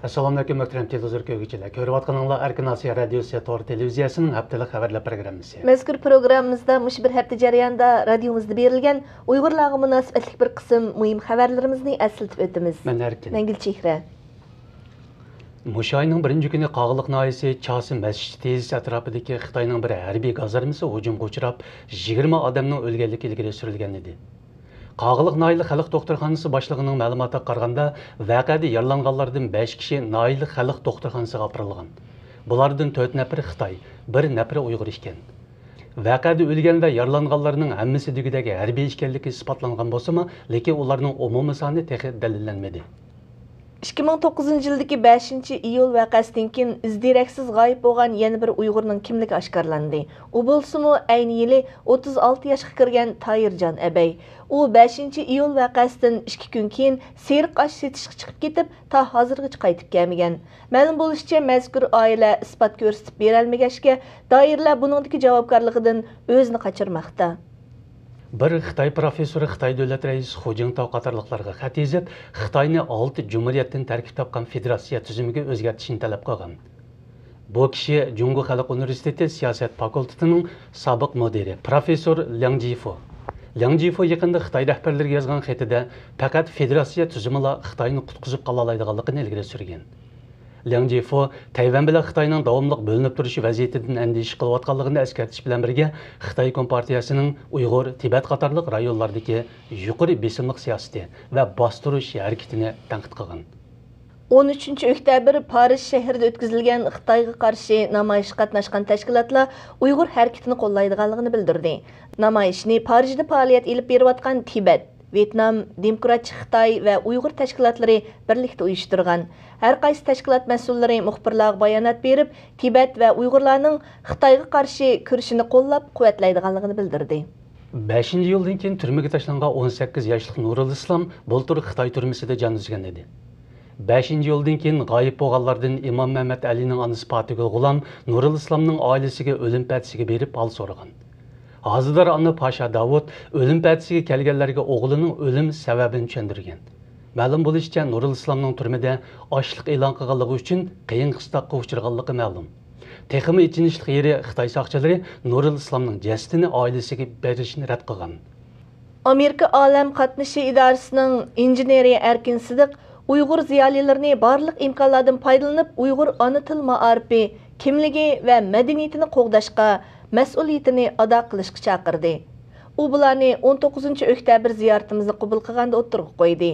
Assalamu alaykum muhtaram televizor ko'ruvchilar. Ko'rayotganinglar Erkin Osiyo radiosi Tor televiziyasining haftalik xabarlar programmasi. Mazkur programmamizda mush bir hafta jarayonida radiomizda berilgan Uyg'urlarga munosabatli bir qism muhim xabarlarimizni eslatib o'tamiz. Men Erkin. Men Gulchehra. Mush oyning 1-kuni Qog'liq noyasi Chosim masjidi tezisi atrofidagi Xitoyning bir harbiy gazarmasi hujumga uchrab, 20 odamning o'lganligi ilgari surilgan edi. Qog'liq Noyli xalq doktorxonasi boshlig'ining ma'lumotiga qaraganda, vaqada yaralanganlardan 5 kishi Noyli xalq doktorxonasiga opirilgan. Bulardan 4 nafari Xitoy, 1 nafari Uyg'ur ekan. Vaqada o'lgan va yaralanganlarning hammasi degidagi harbiy ekanligi isbotlangan bo'lsa-mu, lekin ularning umumiy soni texnik dalillanmadi. 2009 yildagi 5-iyul vaqasidan keyin izdiraksiz g'oyib bo'lgan yana bir Uyg'urning kimligi oshkorlandi. U bo'lsa-mu ayni yili 36 yoshga kirgan Tayirjon Abay. U 5-iyul vaqasidan 2 kun keyin seriq osh setishga chiqib ketib, ta hozirgacha qaytib kelmagan. Ma'lum bo'lishicha, mazkur oila isbot ko'rsatib bera olmagachga, doirlar buningdagi javobgarligidan o'zini qochirmoqda. Bir Xitoy professori Xitoy davlat raisi Hu Jintao qatorliqlarga xat yozib, Xitoyni 6 jumhuriyatdan tarkib topgan federatsiya tuzumiga o'zgartishni talab qilgan. Bu kishi Jungo Xalq Universiteti siyosat fakultetining sobiq mudiri, professor Liang Jifo. Liang Jifo yaqinda Xitoy rahbarlariga yozgan xatida faqat federatsiya tuzumila Xitoyni qutqizib qala oladiganligini ilgari surgan. Liang Jifo Tayvan bilan Xitoyning davomli bo'linib turishi vaziyatidan andisha qilayotganligini eskartish bilan birga Xitoy Kompartiyasining Uyg'ur, Tibet qatorliq rayonlardagi yuqori besimliq siyosati va bostirish harakatini tanqid qilgan. 13 oktyabr Paris shahrida o'tkazilgan Xitoyga qarshi namoyish qatnashgan tashkilotlar Uyg'ur harakatini qo'llaydiganligini bildirdi. Namoyishni Parijda faoliyat olib berayotgan Tibet, Vietnam, Demokratik Xitoy va Uyg'ur tashkilotlari birlikda uyushtirgan. Har qaysi tashkilot mas'ullari muxbirlarga bayonot berib, Tibet va Uyg'urlarning Xitoyga qarshi kurashini qo'llab-quvvatlaydiganligini bildirdi. 5-iyuldan keyin turmaga tashlangan 18 yoshli Nurul Islom bultur Xitoy turmasida jon uzgan edi. 5-iyuldan keyin g'oyib bo'lganlardan Imom Muhammad Alining onasi Fatigul G'ulom Nurul Islomning oilasiga o'lim patisiga berib hol so'ragan. Hozirda ana Pasha Davud o'lim patisiga kelganlarga o'g'lining o'lim sababini tushuntirgan. Ma'lum bo'lishicha, Nurul Islomning turmada ochliq e'lon qilganligi uchun qiyin qistoqqa uchraganligi ma'lum. Texmi ichinishli yeri Xitoy soqchilari Nurul Islomning jasadini oilasiga berishni rad qilgan. Amerika olam qatnashi idorasining injeneri Erkin Sidiq Uyg'ur ziyolilarini barliq imkonlardan foydalanib Uyg'ur ona til ma'arifi, kimligi va madaniyatini qo'g'dashga mas'uliyatini ado qilishga chaqirdi. U bularni 19 oktyabr ziyoratimizni qabul qilganda o'tirib qo'ydi.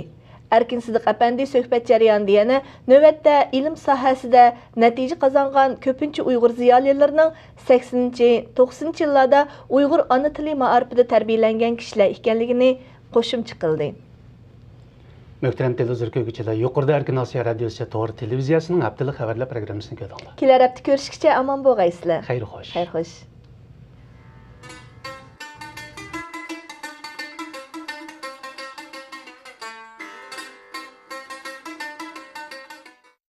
Erkin Sidiq apandi suhbat jarayonida yana navbatda ilm sohasida natija qozongan ko'pincha Uyg'ur ziyolilarining 80-90 yillarda Uyg'ur ona tili ma'arifida tarbiyalangan kishilar ekanligini qo'shimcha qildi. Muhtaram televizor ko'ruvchilar, yuqorida Erkin Osiyo radiosi Tor televiziyasining haftalik xabarlar programmasini ko'rdinglar. Kelar hafta ko'rishguncha omon bo'lgaysizlar. Xayr xo'sh. Xayr xo'sh.